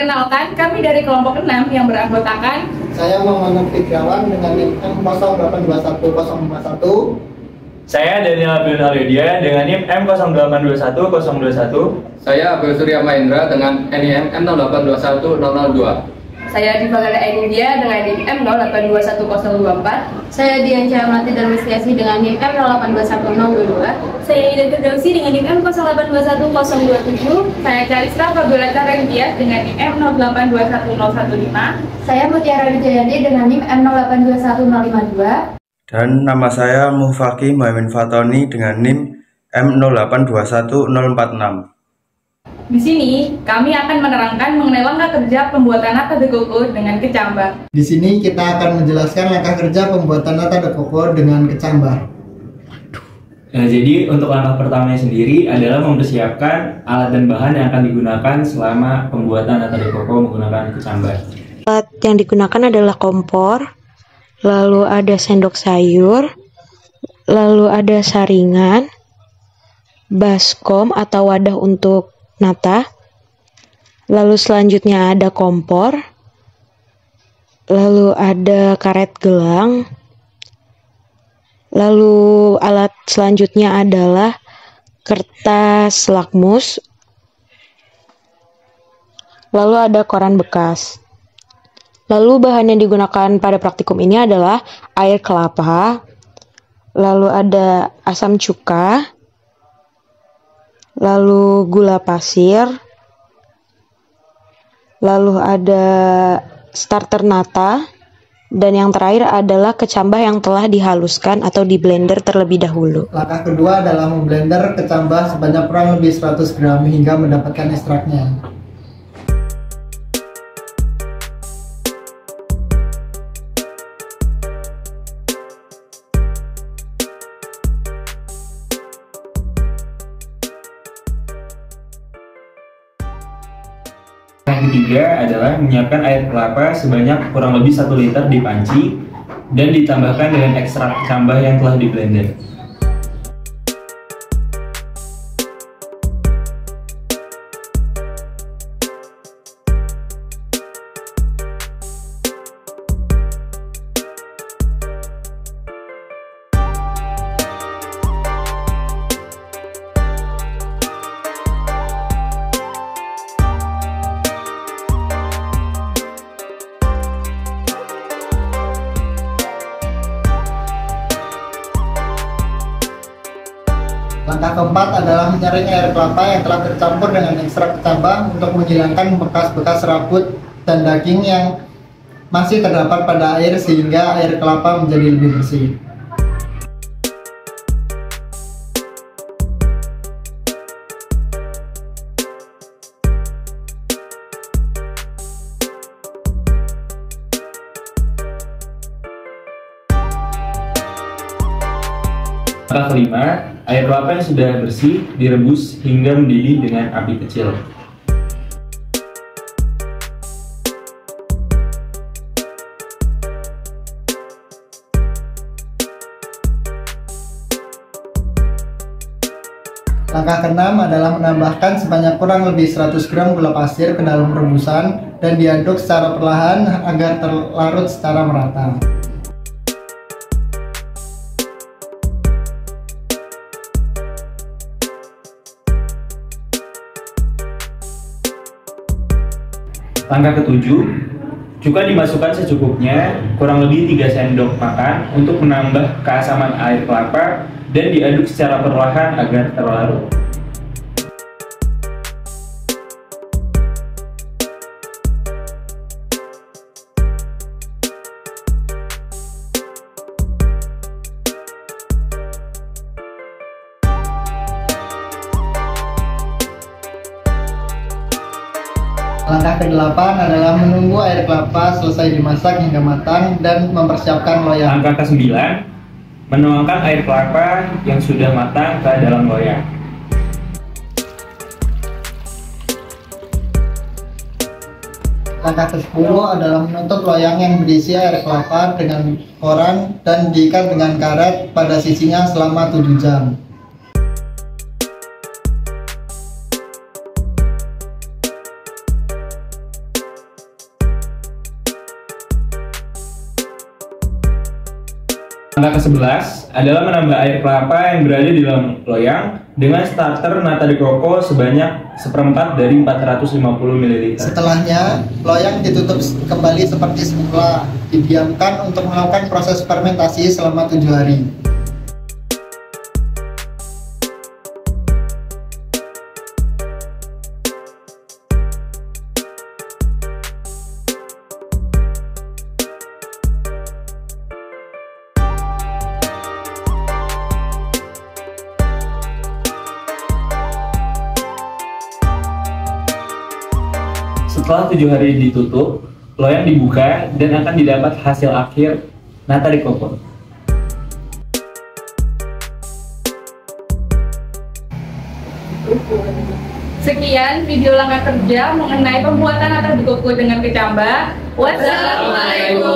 Perkenalkan, kami dari kelompok 6 yang beranggotakan Saya Muhammad Fikrawan dengan NIM M082101. Saya Daniel Abdul Halidya dengan NIM M0821-021. Saya Abdul Surya Mahendra dengan NIM M0821-002. Saya Diva Gada India dengan NIM M0821-024. Saya Dian Ciamati dan Mistiasi dengan NIM M0821-022. Saya Ida Firdausi dengan NIM M0821-027. Saya Caristra Fabulata Rendia dengan NIM M0821-015. Saya Mutiara Wijayanti dengan NIM M0821-052. Dan nama saya Mufaki Muhammad Fatoni dengan NIM M0821-046. Di sini, kami akan menerangkan mengenai langkah kerja pembuatan nata de coco dengan kecambah. Di sini kita akan menjelaskan langkah kerja pembuatan nata de coco dengan kecambah. Nah, jadi untuk langkah pertamanya sendiri adalah mempersiapkan alat dan bahan yang akan digunakan selama pembuatan nata de coco menggunakan kecambah. Alat yang digunakan adalah kompor, lalu ada sendok sayur, lalu ada saringan, baskom atau wadah untuk nata, lalu selanjutnya ada kompor, lalu ada karet gelang, lalu alat selanjutnya adalah kertas lakmus, lalu ada koran bekas. Lalu bahan yang digunakan pada praktikum ini adalah air kelapa, lalu ada asam cuka, lalu gula pasir, lalu ada starter nata, dan yang terakhir adalah kecambah yang telah dihaluskan atau di blender terlebih dahulu. Langkah kedua adalah memblender kecambah sebanyak kurang lebih 100 gram hingga mendapatkan ekstraknya. Yang ketiga adalah menyiapkan air kelapa sebanyak kurang lebih 1 liter di panci dan ditambahkan dengan ekstrak kecambah yang telah di blender. Langkah keempat adalah menyaring air kelapa yang telah tercampur dengan ekstrak kecambah untuk menghilangkan bekas-bekas serabut dan daging yang masih terdapat pada air sehingga air kelapa menjadi lebih bersih. Langkah kelima, air kelapa yang sudah bersih direbus hingga mendidih dengan api kecil. Langkah keenam adalah menambahkan sebanyak kurang lebih 100 gram gula pasir ke dalam rebusan dan diaduk secara perlahan agar terlarut secara merata. Langkah ketujuh, cuka dimasukkan secukupnya, kurang lebih 3 sendok makan untuk menambah keasaman air kelapa dan diaduk secara perlahan agar terlarut. Langkah ke-8 adalah menunggu air kelapa selesai dimasak hingga matang dan mempersiapkan loyang. Langkah ke-9, menuangkan air kelapa yang sudah matang ke dalam loyang. Langkah ke-10 adalah menutup loyang yang berisi air kelapa dengan koran dan diikat dengan karet pada sisinya selama 7 jam. Langkah ke-11 adalah menambah air kelapa yang berada di dalam loyang dengan starter nata de coco sebanyak 1/4 dari 450 ml. Setelahnya, loyang ditutup kembali seperti semula, didiamkan untuk melakukan proses fermentasi selama 7 hari. Setelah 7 hari ditutup, loyang dibuka dan akan didapat hasil akhir nata de coco. Sekian video langkah kerja mengenai pembuatan nata de coco dengan kecambah. Wassalamualaikum.